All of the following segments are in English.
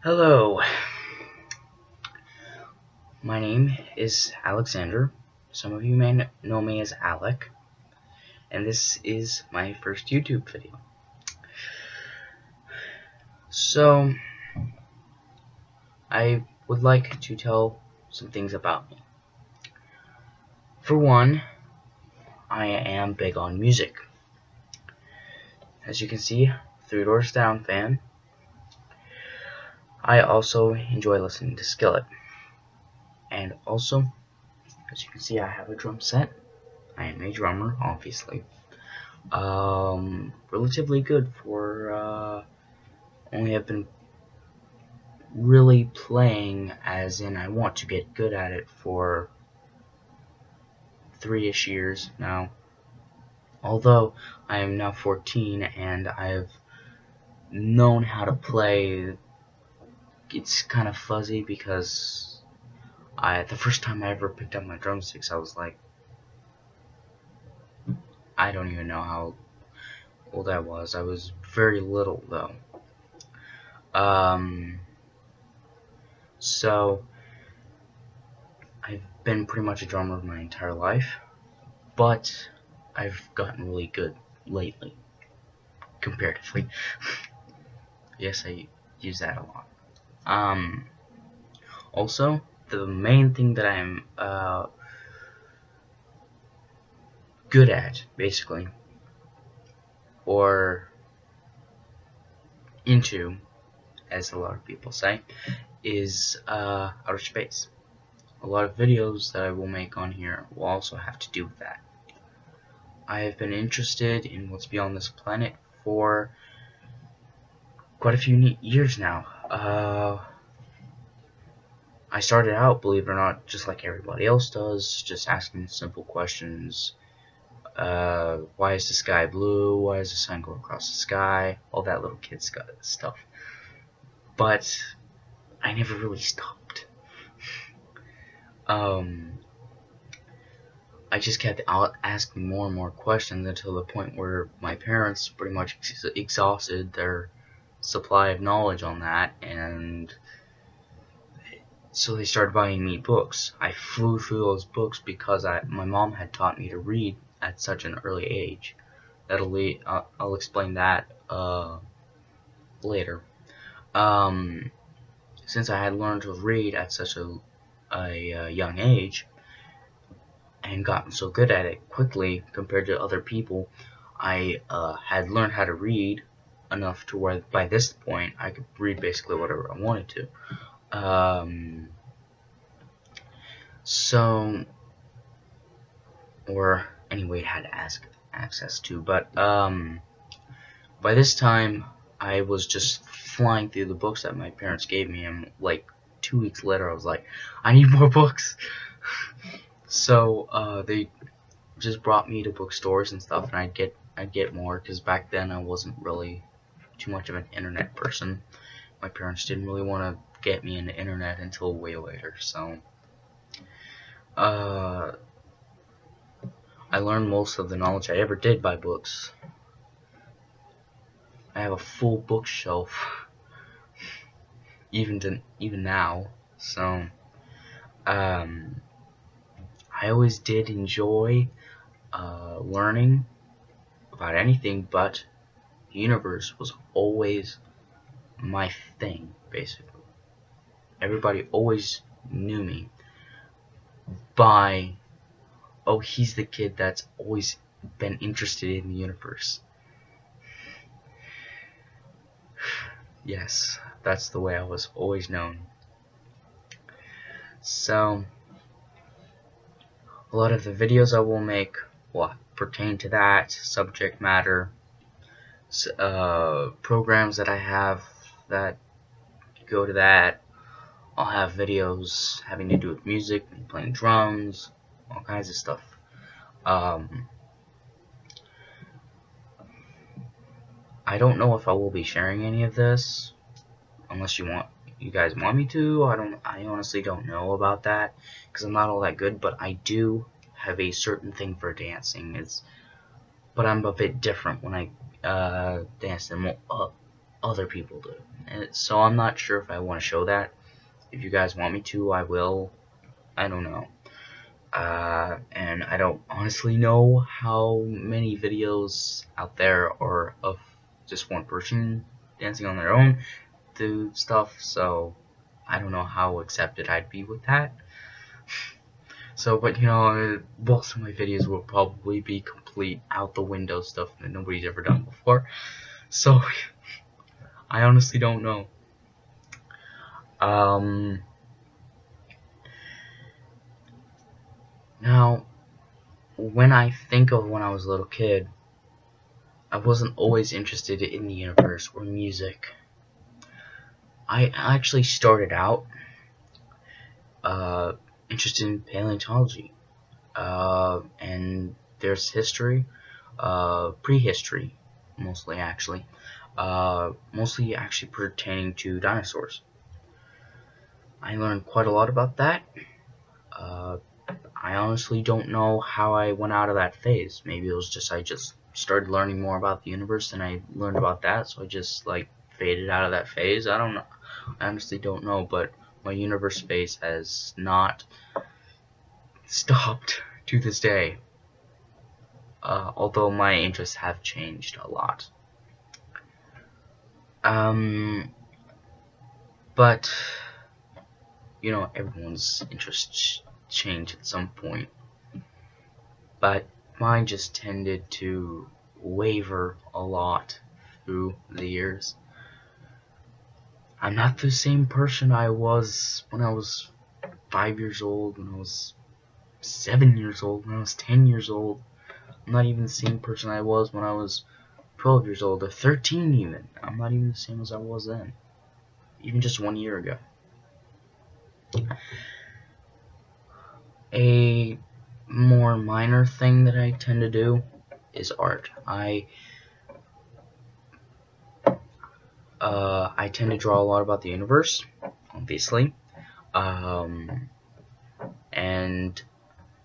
Hello, my name is Alexander. Some of you may know me as Alec, and this is my first YouTube video. So, I would like to tell some things about me. For one, I am big on music. As you can see, Three Doors Down fan. I also enjoy listening to Skillet. And also, as you can see, I have a drum set. I am a drummer, obviously. Relatively good for only have been really playing, as in I want to get good at it, for 3-ish years now. Although I am now 14 and I've known how to play, it's kind of fuzzy because the first time I ever picked up my drumsticks, I was like, I don't even know how old I was. I was very little though. So I've been pretty much a drummer my entire life, but I've gotten really good lately, comparatively. Yes, I use that a lot. Also, the main thing that I'm good at, basically, or into, as a lot of people say, is outer space. A lot of videos that I will make on here will also have to do with that. I have been interested in what's beyond this planet for quite a few years now. I started out, believe it or not, just like everybody else does, just asking simple questions. Why is the sky blue? Why does the sun go across the sky? All that little kid stuff. But I never really stopped. I just kept asking more and more questions until the point where my parents pretty much exhausted their supply of knowledge on that, and so they started buying me books. I flew through those books because my mom had taught me to read at such an early age. I'll explain that later. Since I had learned to read at such a young age and gotten so good at it quickly compared to other people, I had learned how to read enough to where by this point I could read basically whatever I wanted to. So, or anyway, had access to. But by this time, I was just flying through the books that my parents gave me, and like 2 weeks later, I was like, I need more books. So they just brought me to bookstores and stuff, and I'd get more, because back then I wasn't really too much of an internet person. My parents didn't really want to get me into internet until way later. So I learned most of the knowledge I ever did by books. I have a full bookshelf even now. So I always did enjoy learning about anything, but the universe was always my thing, basically. Everybody always knew me by, oh, he's the kid that's always been interested in the universe. Yes, that's the way I was always known. So a lot of the videos I will make will pertain to that subject matter. Programs that I have that go to that. I'll have videos having to do with music, playing drums, all kinds of stuff. I don't know if I will be sharing any of this, unless you guys want me to. I honestly don't know about that, because I'm not all that good, but I do have a certain thing for dancing. But I'm a bit different when I dance than other people do. And so I'm not sure if I want to show that. If you guys want me to, I will. I don't know. And I don't honestly know how many videos out there are of just one person dancing on their own do stuff, so I don't know how accepted I'd be with that. So, but most of my videos will probably be complete out the window stuff that nobody's ever done before. So, I honestly don't know. Now, when I think of when I was a little kid, I wasn't always interested in the universe or music. I actually started out interested in paleontology, and there's history, prehistory, mostly actually, pertaining to dinosaurs. I learned quite a lot about that. Uh, I honestly don't know how I went out of that phase. Maybe it was just I just started learning more about the universe and I learned about that, so I just like faded out of that phase. I don't know. I honestly don't know, but my universe phase has not stopped to this day. Although my interests have changed a lot. But everyone's interests change at some point. But mine just tended to waver a lot through the years. I'm not the same person I was when I was 5 years old, when I was 7 years old, when I was 10 years old. I'm not even the same person I was when I was 12 years old, or 13 even. I'm not even the same as I was then. Even just 1 year ago. A more minor thing that I tend to do is art. I tend to draw a lot about the universe, obviously. And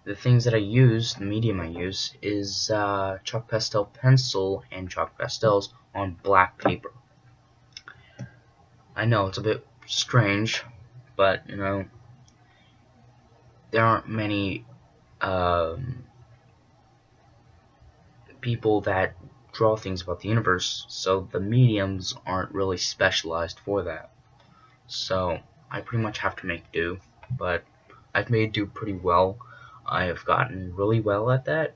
the things that I use, the medium I use, is chalk pastel pencil and chalk pastels on black paper. I know it's a bit strange, but there aren't many people that draw things about the universe, so the mediums aren't really specialized for that. So I pretty much have to make do, but I've made do pretty well. I have gotten really well at that,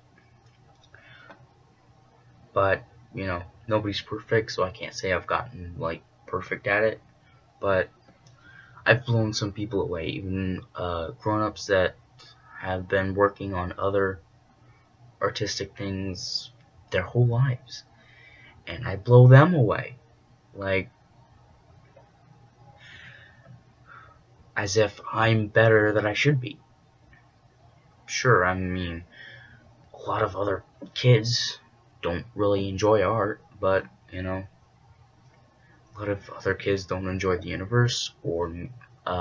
but nobody's perfect, so I can't say I've gotten like perfect at it. But I've blown some people away, even grown-ups that have been working on other artistic things their whole lives, and I blow them away, like as if I'm better than I should be. Sure, I mean, a lot of other kids don't really enjoy art, but a lot of other kids don't enjoy the universe or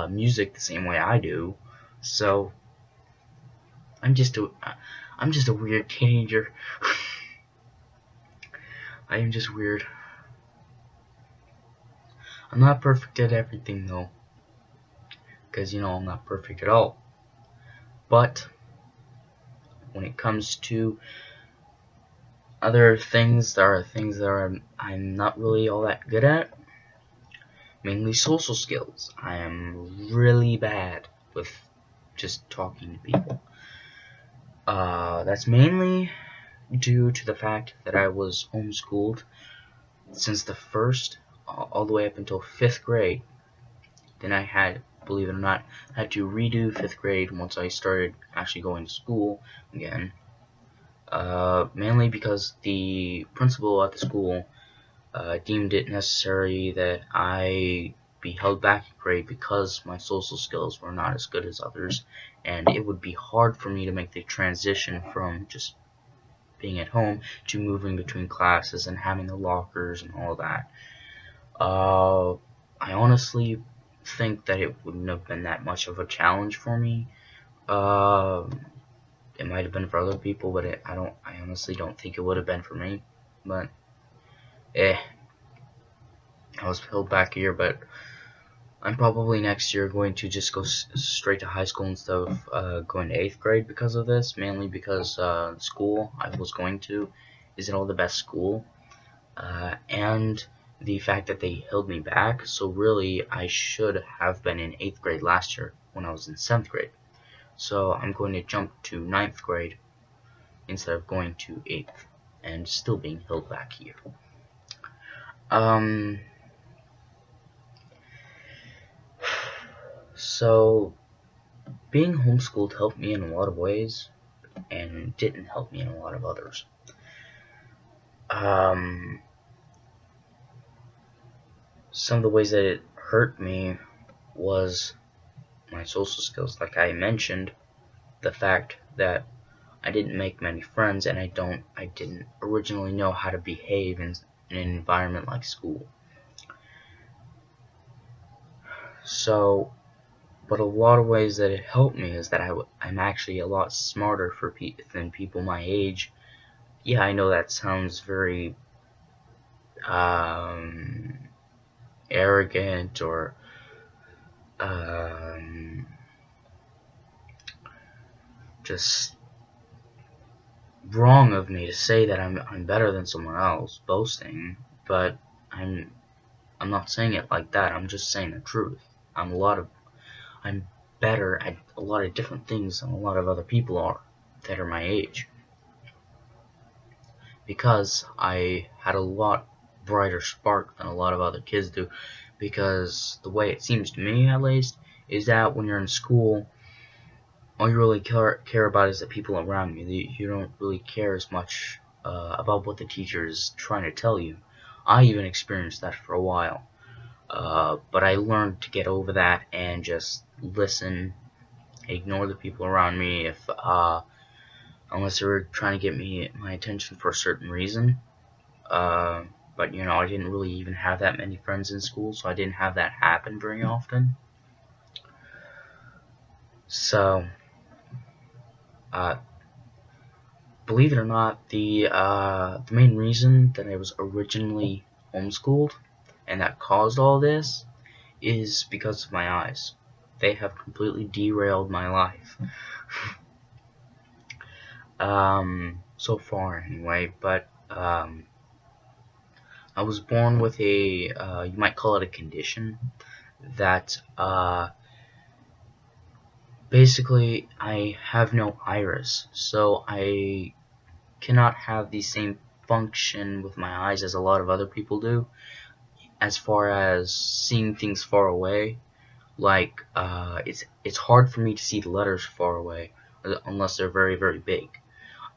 music the same way I do. So I'm just a weird teenager. I am just weird. I'm not perfect at everything though, because I'm not perfect at all. But when it comes to other things, there are things that I'm not really all that good at. Mainly social skills. I am really bad with just talking to people. That's mainly due to the fact that I was homeschooled since the first all the way up until 5th grade. Then I had, believe it or not, had to redo 5th grade once I started actually going to school again. Mainly because the principal at the school deemed it necessary that I be held back a grade because my social skills were not as good as others, and it would be hard for me to make the transition from just being at home to moving between classes and having the lockers and all that. I honestly think that it wouldn't have been that much of a challenge for me. It might have been for other people, but I honestly don't think it would have been for me. But I was held back a year, but I'm probably next year going to just go straight to high school instead of going to 8th grade because of this, mainly because the school I was going to isn't all the best school, and the fact that they held me back. So really, I should have been in 8th grade last year when I was in 7th grade. So I'm going to jump to 9th grade instead of going to 8th and still being held back here. So being homeschooled helped me in a lot of ways and didn't help me in a lot of others. Some of the ways that it hurt me was my social skills. Like I mentioned, the fact that I didn't make many friends and I didn't originally know how to behave in an environment like school. So, but a lot of ways that it helped me is that I'm actually a lot smarter than people my age. Yeah, I know that sounds very arrogant or just wrong of me to say that I'm better than someone else, boasting, but I'm not saying it like that. I'm just saying the truth. I'm better at a lot of different things than a lot of other people are that are my age, because I had a lot brighter spark than a lot of other kids do. Because the way it seems to me, at least, is that when you're in school, all you really care about is the people around you. You don't really care as much about what the teacher is trying to tell you. I even experienced that for a while. But I learned to get over that and just listen, ignore the people around me unless they were trying to get my attention for a certain reason. But I didn't really even have that many friends in school, so I didn't have that happen very often. So, believe it or not, the main reason that I was originally homeschooled and that caused all this is because of my eyes. They have completely derailed my life. So far anyway, but I was born with you might call it a condition that basically I have no iris, so I cannot have the same function with my eyes as a lot of other people do, as far as seeing things far away. Like it's hard for me to see the letters far away unless they're very, very big.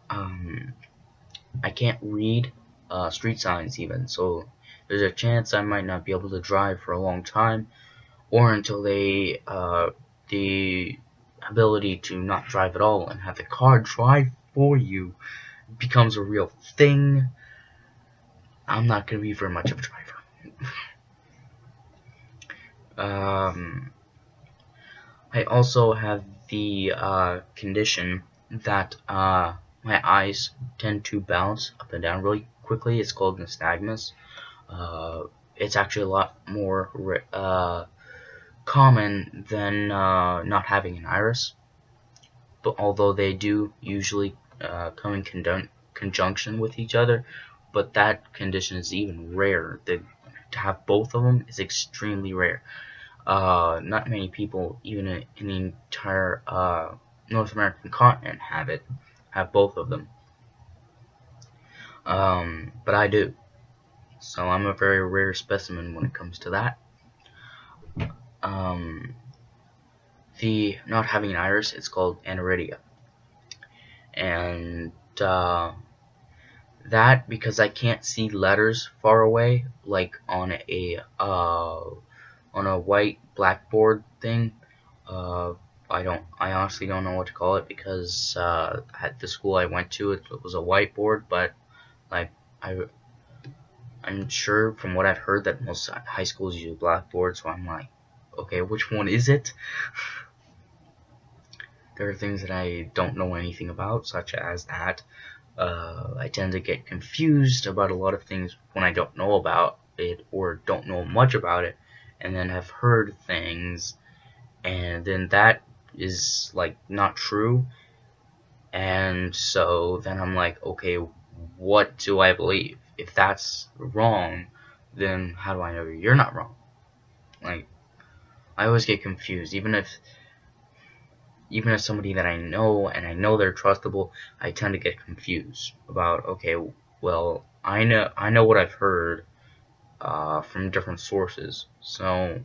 I can't read street signs even, so there's a chance I might not be able to drive for a long time, or until the ability to not drive at all and have the car drive for you becomes a real thing. I'm not going to be very much of a driver. I also have the condition that my eyes tend to bounce up and down really quickly. It's called nystagmus. It's actually a lot more common than not having an iris, but although they do usually come in conjunction with each other, but that condition is even rare. To have both of them is extremely rare. Not many people, even in the entire North American continent, have both of them. But I do. So I'm a very rare specimen when it comes to that. The not having an iris, it's called aniridia. And that, because I can't see letters far away, like on a white blackboard thing. I honestly don't know what to call it, because at the school I went to, it was a whiteboard, but like I'm sure from what I've heard that most high schools use blackboard, so I'm like, okay, which one is it? There are things that I don't know anything about, such as that. I tend to get confused about a lot of things when I don't know about it or don't know much about it, and then have heard things, and then that is like not true, and so then I'm like, okay, what do I believe? If that's wrong, then how do I know you're not wrong? Like, I always get confused, even if somebody that I know and I know they're trustable, I tend to get confused about, okay, well, I know what I've heard from different sources, so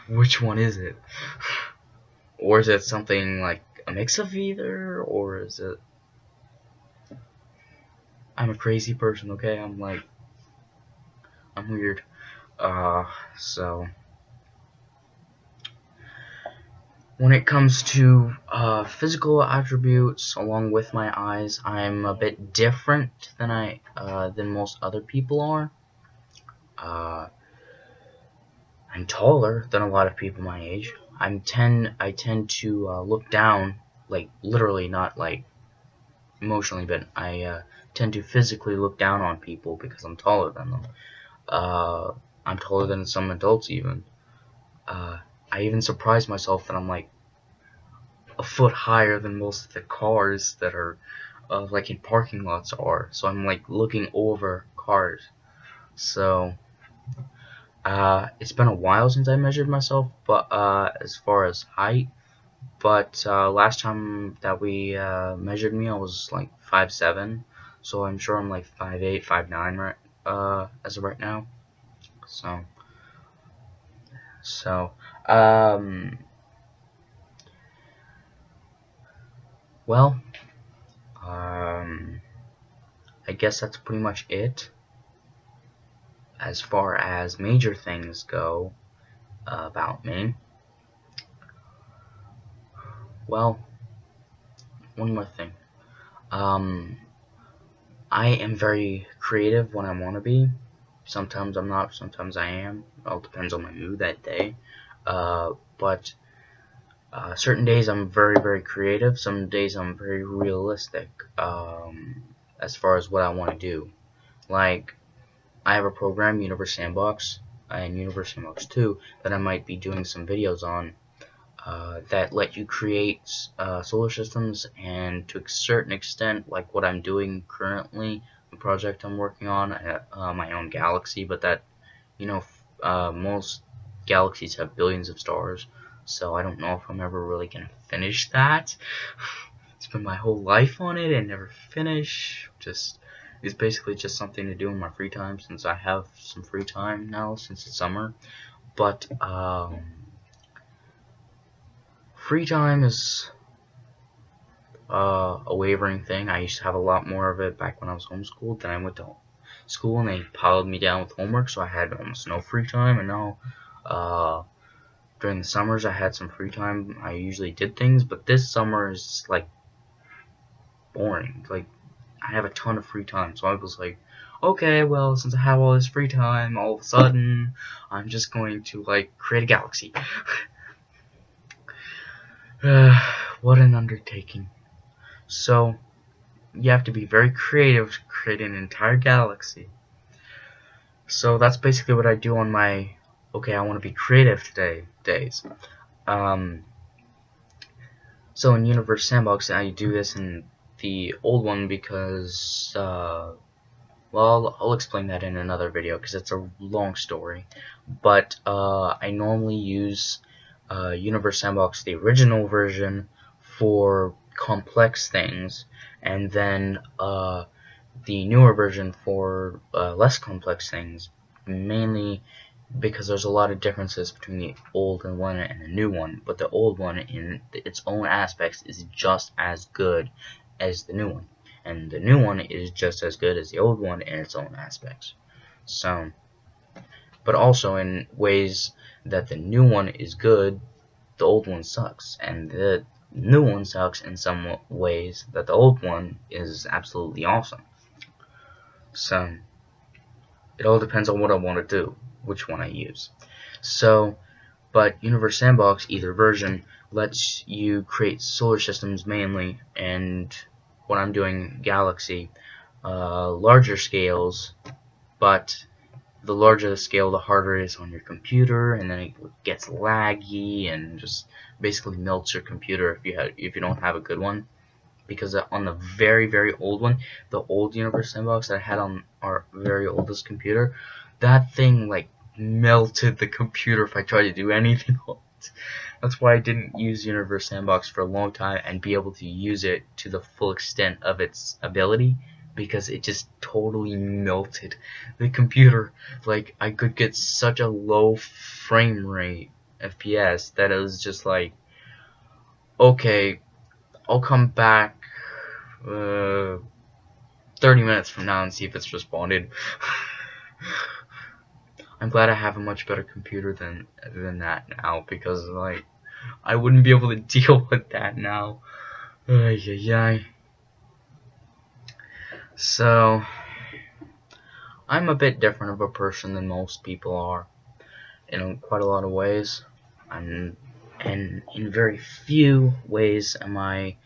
which one is it? Or is it something like a mix of either, or is it I'm a crazy person, okay? I'm weird. Uh, so when it comes to physical attributes, along with my eyes, I'm a bit different than most other people are. Uh, I'm taller than a lot of people my age. I tend to look down, like literally, not like emotionally, but I tend to physically look down on people because I'm taller than them. Uh, I'm taller than some adults even. Uh, I even surprise myself that I'm like a foot higher than most of the cars that are like in parking lots are. So I'm like looking over cars. So it's been a while since I measured myself, but as far as height. But last time that we measured me, I was like 5'7", so I'm sure I'm like 5'8", 5'9", right? As of right now. So, so, um, well, um, I guess that's pretty much it as far as major things go about me. Well, one more thing. Um, I am very creative when I want to be. Sometimes I'm not, sometimes I am. It all depends on my mood that day. But certain days I'm very, very creative. Some days I'm very realistic as far as what I want to do. Like, I have a program, Universe Sandbox, and Universe Sandbox 2, that I might be doing some videos on that let you create solar systems, and to a certain extent, like what I'm doing currently, the project I'm working on, my own galaxy, but that, you know, most galaxies have billions of stars, so I don't know if I'm ever really going to finish that. Spend my whole life on it and never finish. It's basically just something to do in my free time, since I have some free time now since it's summer. But free time is a wavering thing. I used to have a lot more of it back when I was homeschooled. Then I went to school and they piled me down with homework, so I had almost no free time. And now, during the summers, I had some free time. I usually did things, but this summer is like boring. Like, I have a ton of free time, so I was like, okay, well, since I have all this free time, all of a sudden, I'm just going to like create a galaxy. What an undertaking. So, you have to be very creative to create an entire galaxy. So that's basically what I do on my, okay, I want to be creative today days. Um, so in Universe Sandbox, I do this in the old one because, well, I'll explain that in another video because it's a long story. But I normally use Universe Sandbox, the original version, for complex things, and then the newer version for less complex things, mainly because there's a lot of differences between the old one and the new one, but the old one in its own aspects is just as good as the new one, and the new one is just as good as the old one in its own aspects. So, but also in ways that the new one is good, the old one sucks, and the new one sucks in some ways that the old one is absolutely awesome. So, it all depends on what I want to do, which one I use. So, but Universe Sandbox, either version, lets you create solar systems mainly, and when I'm doing Galaxy, larger scales, but the larger the scale, the harder it is on your computer, and then it gets laggy and just basically melts your computer if you don't have a good one. Because on the very old one, the old Universe Sandbox that I had on our very oldest computer, that thing like melted the computer if I tried to do anything on it. That's why I didn't use Universe Sandbox for a long time and be able to use it to the full extent of its ability, because it just totally melted the computer. Like, I could get such a low frame rate FPS that it was just like, okay, I'll come back 30 minutes from now and see if it's responded. I'm glad I have a much better computer than that now, because like I wouldn't be able to deal with that now. So I'm a bit different of a person than most people are in quite a lot of ways. And in very few ways am I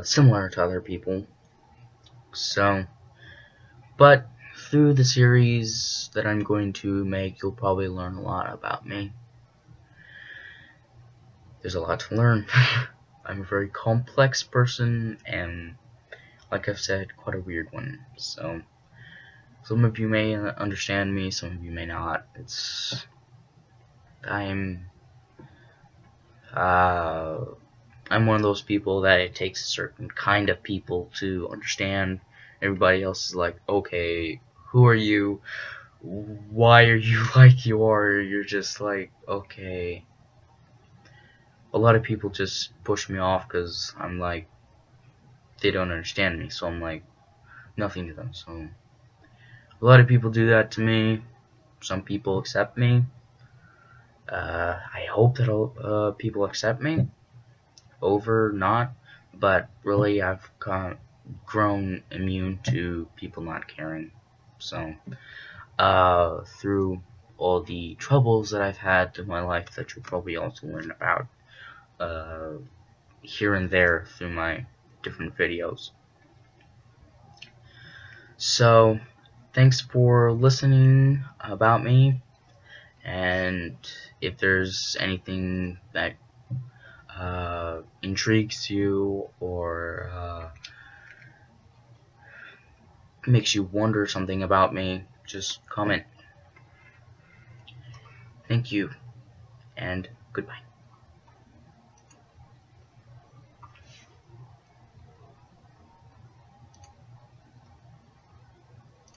similar to other people. So, but through the series that I'm going to make, you'll probably learn a lot about me. There's a lot to learn. I'm a very complex person, and like I've said, quite a weird one. So some of you may understand me, some of you may not. I'm one of those people that it takes a certain kind of people to understand. Everybody else is like, okay, who are you? Why are you like you are? You're just like, okay. A lot of people just push me off because I'm like, they don't understand me, so I'm like nothing to them. So a lot of people do that to me. Some people accept me. I hope that people accept me over not, but really I've grown immune to people not caring. So through all the troubles that I've had in my life that you'll probably also learn about here and there through my different videos. So thanks for listening about me, and if there's anything that intrigues you or makes you wonder something about me, just comment. Thank you, and goodbye.